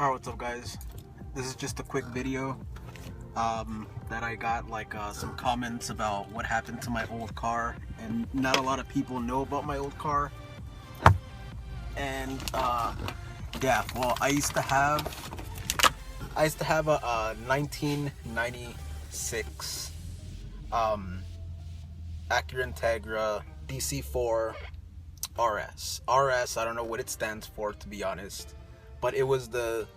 Alright, what's up guys? This is just a quick video that I got some comments about what happened to my old car, and not a lot of people know about my old car. And yeah, well, I used to have a 1996 Acura Integra DC4 RS. I don't know what it stands for, to be honest, but it was the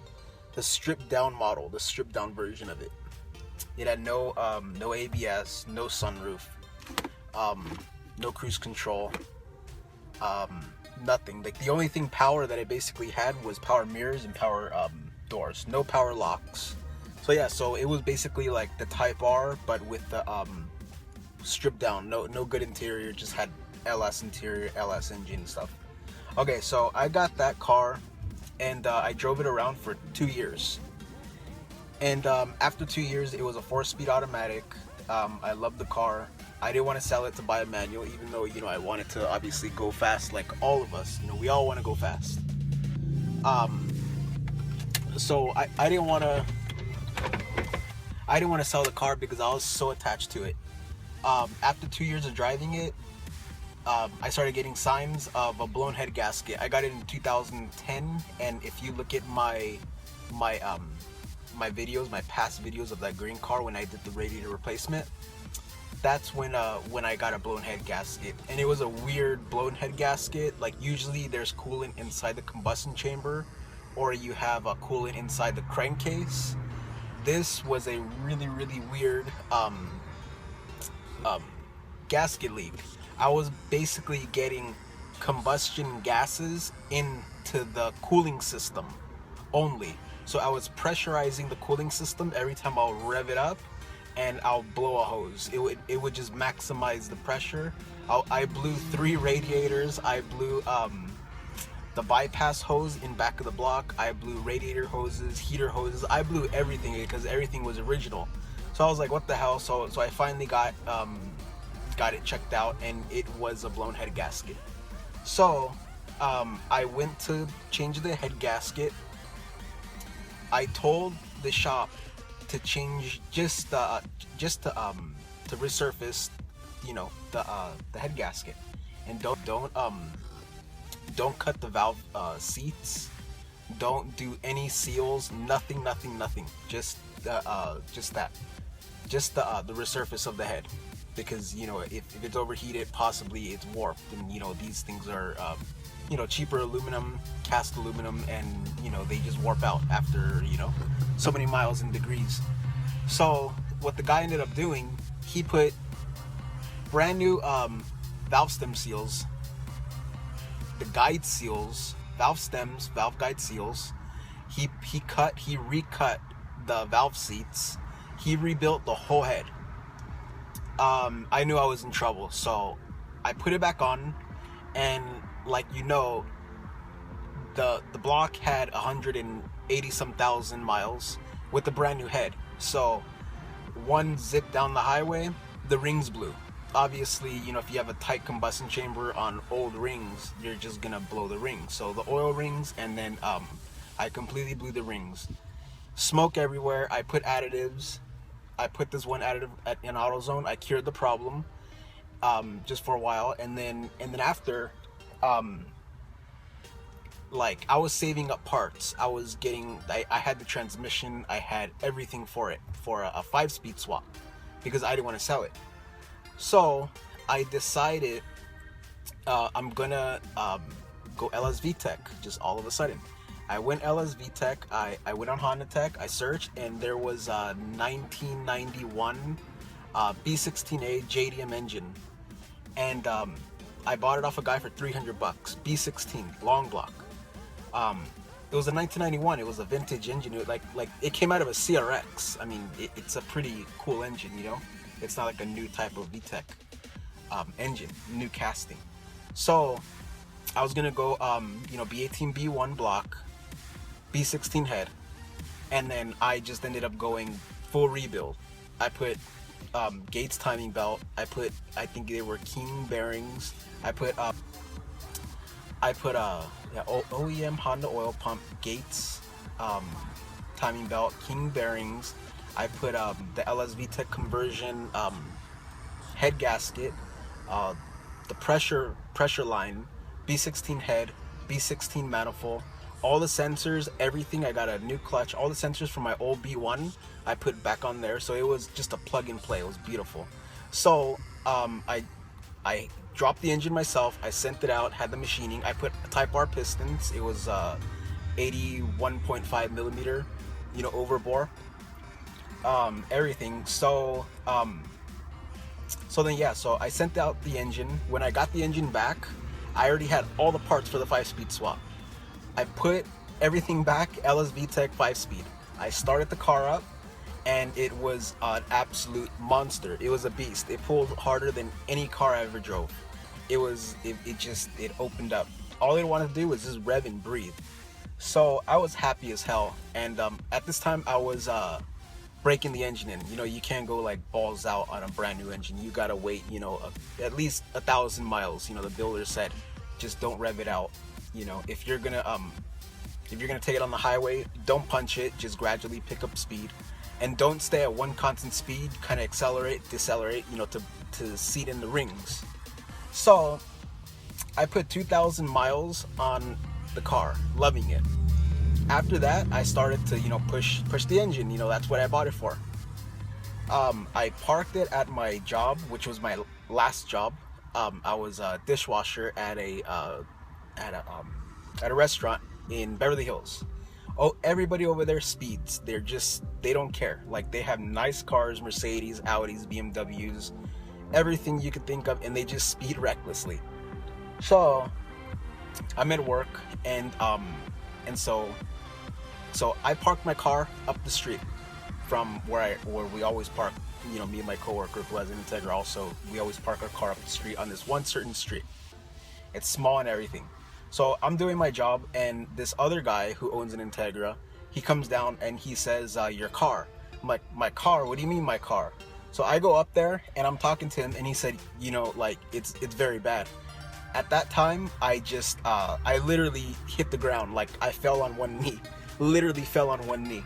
stripped down model, the stripped down version of it. It had no ABS, no sunroof, no cruise control, nothing. Like, the only thing power that it basically had was power mirrors and power doors, no power locks. So yeah, so it was basically like the Type R, but with the stripped down, no good interior, just had LS interior, LS engine and stuff. Okay, so I got that car, and I drove it around for 2 years. And after 2 years, it was a 4-speed automatic. I loved the car. I didn't want to sell it to buy a manual, even though, you know, I wanted to obviously go fast, like all of us. You know, we all want to go fast. So I didn't want to sell the car because I was so attached to it. After 2 years of driving it, I started getting signs of a blown head gasket. I got it in 2010, and if you look at my videos, my past videos of that green car when I did the radiator replacement, that's when I got a blown head gasket. And it was a weird blown head gasket. Like, usually there's coolant inside the combustion chamber, or you have a coolant inside the crankcase. This was a really weird gasket leak. I was basically getting combustion gases into the cooling system only. So I was pressurizing the cooling system every time I'll rev it up, and I'll blow a hose. It would just maximize the pressure. I blew 3 radiators. I blew the bypass hose in back of the block. I blew radiator hoses, heater hoses. I blew everything because everything was original. So I was like, what the hell? So I finally got it checked out, and it was a blown head gasket. So I went to change the head gasket. I told the shop to change just to resurface, you know, the head gasket, and don't cut the valve seats. Don't do any seals. Nothing. Just the resurface of the head, because, you know, if it's overheated, possibly it's warped, and, you know, these things are you know, cheaper aluminum, cast aluminum, and, you know, they just warp out after, you know, so many miles and degrees. So what the guy ended up doing, he put brand new valve stem seals, the guide seals, valve stems, valve guide seals. He recut the valve seats. He rebuilt the whole head. I knew I was in trouble, so I put it back on, and, like, you know, the block had 180 some thousand miles with the brand new head. So one zip down the highway, the rings blew. Obviously, you know, if you have a tight combustion chamber on old rings, you're just gonna blow the rings. So the oil rings, and then I completely blew the rings. Smoke everywhere. I put additives. I put this one additive in AutoZone. I cured the problem just for a while, and then after, like, I was saving up parts. I had the transmission. I had everything for it, for a 5-speed swap, because I didn't want to sell it. So I decided I'm gonna go LSV Tech. Just all of a sudden, I went LSV Tech. I went on Honda Tech. I searched, and there was a 1991 B16A JDM engine, and I bought it off a guy for $300. B16 long block. It was a 1991. It was a vintage engine. Like it came out of a CRX. I mean, it's a pretty cool engine, you know. It's not like a new type of VTEC engine, new casting. So I was gonna go, you know, B18 B1 block, B16 head, and then I just ended up going full rebuild. I put Gates timing belt. I think they were Keen bearings. I put OEM Honda oil pump Gates um, timing belt, king bearings. I put the LSV Tech conversion head gasket, uh, the pressure line, B16 head, B16 manifold, all the sensors, everything. I got a new clutch. All the sensors from my old B1 I put back on there, so it was just a plug and play. It was beautiful. So I dropped the engine myself. I sent it out, had the machining. I put Type R pistons. It was 81.5 millimeter, overbore. Everything. So then yeah, so I sent out the engine. When I got the engine back, I already had all the parts for the 5-speed swap. I put everything back, LSV Tech 5-speed. I started the car up, and it was an absolute monster. It was a beast. It pulled harder than any car I ever drove. It opened up. All it wanted to do was just rev and breathe. So I was happy as hell. And at this time, I was breaking the engine in. You can't go like balls out on a brand new engine. You gotta wait, at least 1,000 miles. The builder said, just don't rev it out. If you're gonna take it on the highway, don't punch it. Just gradually pick up speed, and don't stay at one constant speed. Kind of accelerate, decelerate. To seat in the rings. So I put 2,000 miles on the car, loving it. After that, I started to push the engine. That's what I bought it for. I parked it at my job, which was my last job. I was a dishwasher at a restaurant in Beverly Hills. Oh, everybody over there speeds. They don't care. Like, they have nice cars, Mercedes, Audis, BMWs, everything you could think of, and they just speed recklessly. So I'm at work, and so I parked my car up the street from where we always park. Me and my coworker who has an Integra also, we always park our car up the street on this one certain street. It's small and everything. So I'm doing my job, and this other guy who owns an Integra, he comes down and he says, your car. I'm like, my car? What do you mean my car? So I go up there and I'm talking to him, and he said, it's very bad. At that time, I literally hit the ground. Like, I fell on one knee. Literally fell on one knee.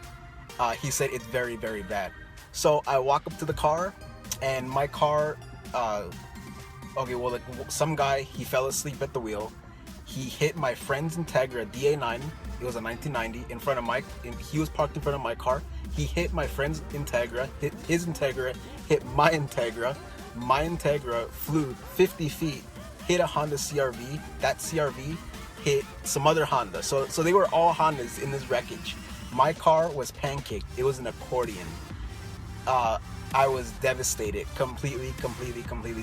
He said it's very, very bad. So I walk up to the car, and my car, some guy, he fell asleep at the wheel. He hit my friend's Integra DA9. It was a 1990 he was parked in front of my car. He hit my friend's Integra, hit his Integra, hit my Integra. My Integra flew 50 feet, hit a Honda CRV. That CRV hit some other Honda. So they were all Hondas in this wreckage. My car was pancaked. It was an accordion. I was devastated. Completely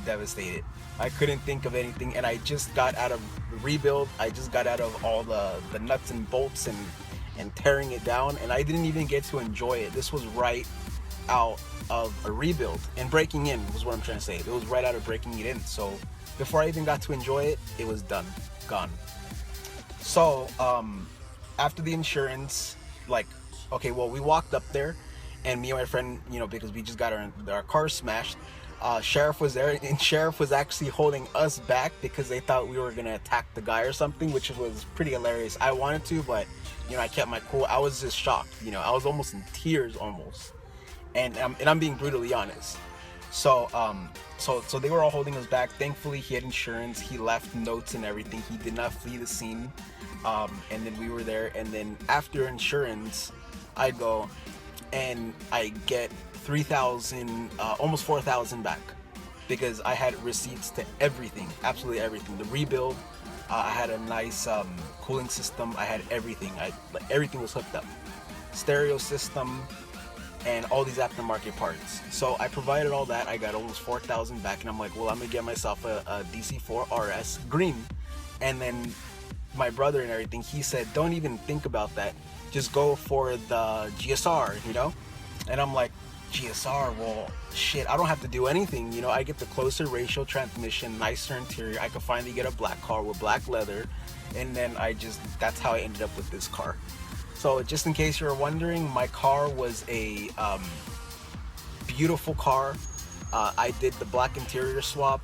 devastated. I couldn't think of anything, and I just got out of the rebuild. I just got out of all the nuts and bolts and tearing it down, and I didn't even get to enjoy it. This was right out of a rebuild, and breaking in was what I'm trying to say. It was right out of breaking it in. So before I even got to enjoy it, it was done, gone. So after the insurance, we walked up there, and me and my friend, because we just got our car smashed, Sheriff was there, and Sheriff was actually holding us back because they thought we were gonna attack the guy or something, which was pretty hilarious. I wanted to, but I kept my cool. I was just shocked. I was almost in tears, almost, and I'm being brutally honest. So they were all holding us back. Thankfully, he had insurance. He left notes and everything. He did not flee the scene. And then we were there. And then after insurance, I go and I get 3,000, almost 4,000 back, because I had receipts to everything, absolutely everything. The rebuild, I had a nice cooling system. I had everything. Everything was hooked up. Stereo system, and all these aftermarket parts. So I provided all that. I got almost 4,000 back, and I'm like, well, I'm gonna get myself a DC4 RS green. And then my brother and everything, he said, don't even think about that. Just go for the GSR, And I'm like, GSR, well, shit, I don't have to do anything. I get the closer ratio transmission, nicer interior. I could finally get a black car with black leather. And then that's how I ended up with this car. So just in case you were wondering, my car was a beautiful car. I did the black interior swap.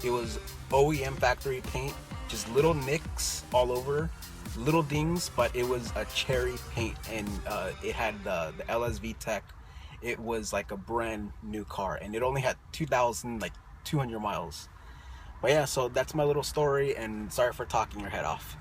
It was OEM factory paint, just little nicks all over. little dings, but it was a cherry paint, and it had the LSV Tech. It was like a brand new car, and it only had 2,000 like 200 miles. But yeah, so that's my little story, and sorry for talking your head off.